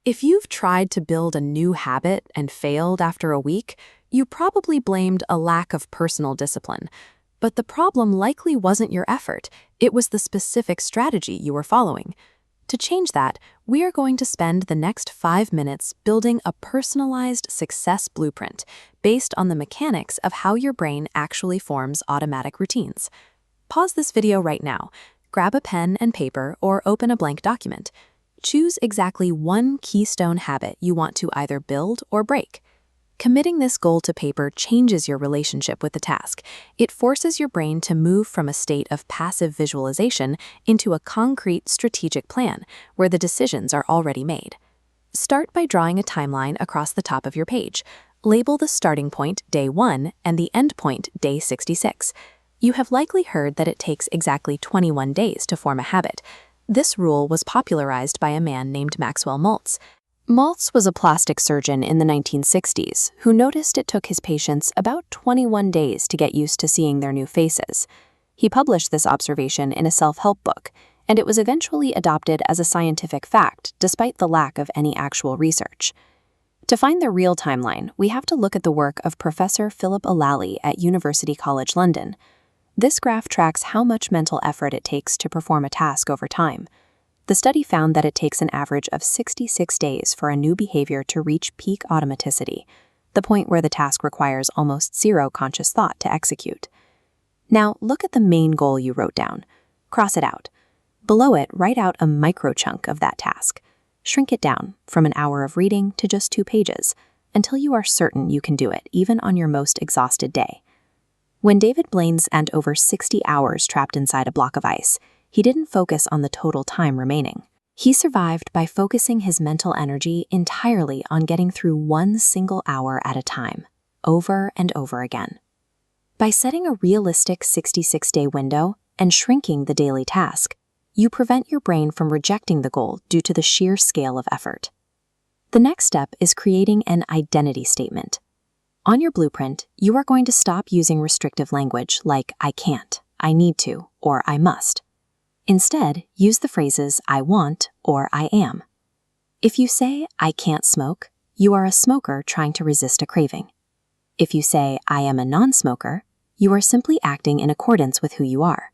If you've tried to build a new habit and failed after a week, you probably blamed a lack of personal discipline. But the problem likely wasn't your effort, it was the specific strategy you were following. To change that, we are going to spend the next 5 minutes building a personalized success blueprint based on the mechanics of how your brain actually forms automatic routines. Pause this video right now, grab a pen and paper or open a blank document. Choose exactly one keystone habit you want to either build or break. Committing this goal to paper changes your relationship with the task. It forces your brain to move from a state of passive visualization into a concrete strategic plan where the decisions are already made. Start by drawing a timeline across the top of your page. Label the starting point day 1 and the end point day 66. You have likely heard that it takes exactly 21 days to form a habit. This rule was popularized by a man named Maxwell Maltz. Maltz was a plastic surgeon in the 1960s who noticed it took his patients about 21 days to get used to seeing their new faces. He published this observation in a self-help book, and it was eventually adopted as a scientific fact despite the lack of any actual research. To find the real timeline, we have to look at the work of Professor Philip O'Lally at University College London. This graph tracks how much mental effort it takes to perform a task over time. The study found that it takes an average of 66 days for a new behavior to reach peak automaticity, the point where the task requires almost zero conscious thought to execute. Now, look at the main goal you wrote down. Cross it out. Below it, write out a micro-chunk of that task. Shrink it down from an hour of reading to just 2 pages, until you are certain you can do it, even on your most exhausted day. When David Blaine spent over 60 hours trapped inside a block of ice, he didn't focus on the total time remaining. He survived by focusing his mental energy entirely on getting through one single hour at a time, over and over again. By setting a realistic 66-day window and shrinking the daily task, you prevent your brain from rejecting the goal due to the sheer scale of effort. The next step is creating an identity statement. On your blueprint, you are going to stop using restrictive language like I can't, I need to, or I must. Instead, use the phrases I want or I am. If you say I can't smoke, you are a smoker trying to resist a craving. If you say I am a non-smoker, you are simply acting in accordance with who you are.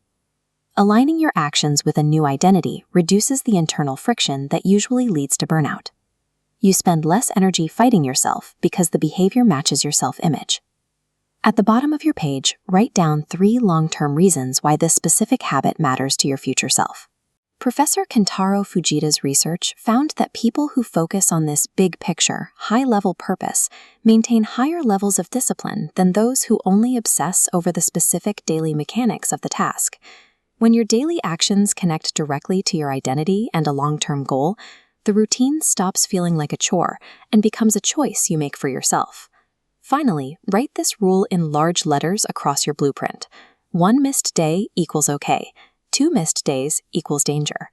Aligning your actions with a new identity reduces the internal friction that usually leads to burnout. You spend less energy fighting yourself because the behavior matches your self-image. At the bottom of your page, write down 3 long-term reasons why this specific habit matters to your future self. Professor Kentaro Fujita's research found that people who focus on this big picture, high-level purpose maintain higher levels of discipline than those who only obsess over the specific daily mechanics of the task. When your daily actions connect directly to your identity and a long-term goal, the routine stops feeling like a chore and becomes a choice you make for yourself. Finally, write this rule in large letters across your blueprint. 1 missed day equals okay. 2 missed days equals danger.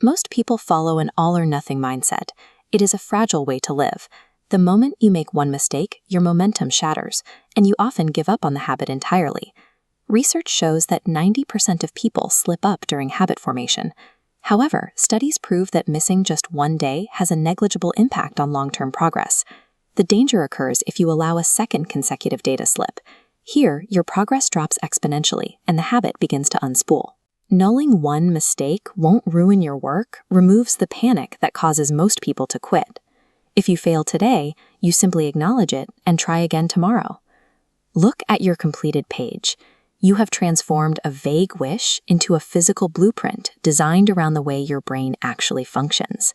Most people follow an all-or-nothing mindset. It is a fragile way to live. The moment you make one mistake, your momentum shatters, and you often give up on the habit entirely. Research shows that 90% of people slip up during habit formation. However, studies prove that missing just 1 day has a negligible impact on long-term progress. The danger occurs if you allow a second consecutive day to slip. Here, your progress drops exponentially, and the habit begins to unspool. Nulling one mistake won't ruin your work, removes the panic that causes most people to quit. If you fail today, you simply acknowledge it and try again tomorrow. Look at your completed page. You have transformed a vague wish into a physical blueprint designed around the way your brain actually functions.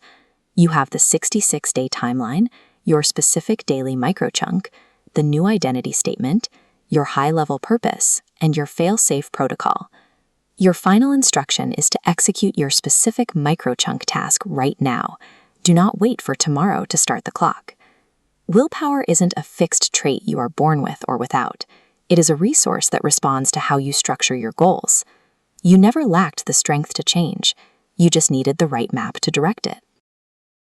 You have the 66-day timeline, your specific daily microchunk, the new identity statement, your high-level purpose, and your fail-safe protocol. Your final instruction is to execute your specific microchunk task right now. Do not wait for tomorrow to start the clock. Willpower isn't a fixed trait you are born with or without. It is a resource that responds to how you structure your goals. You never lacked the strength to change. You just needed the right map to direct it.